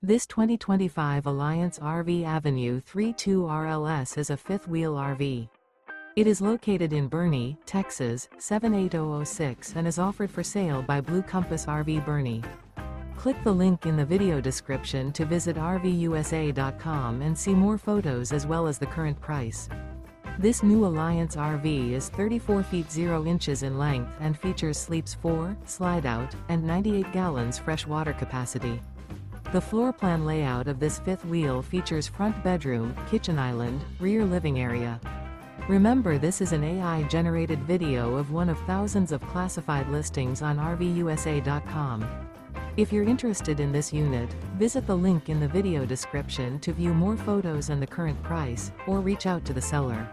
This 2025 Alliance RV Avenue 32 RLS is a fifth-wheel RV. It is located in Boerne, Texas, 78006 and is offered for sale by Blue Compass RV Boerne. Click the link in the video description to visit RVUSA.com and see more photos as well as the current price. This new Alliance RV is 34 feet 0 inches in length and features sleeps 4, slide-out, and 98 gallons fresh water capacity. The floor plan layout of this fifth wheel features front bedroom, kitchen island, rear living area. Remember, this is an AI-generated video of one of thousands of classified listings on RVUSA.com. If you're interested in this unit, visit the link in the video description to view more photos and the current price, or reach out to the seller.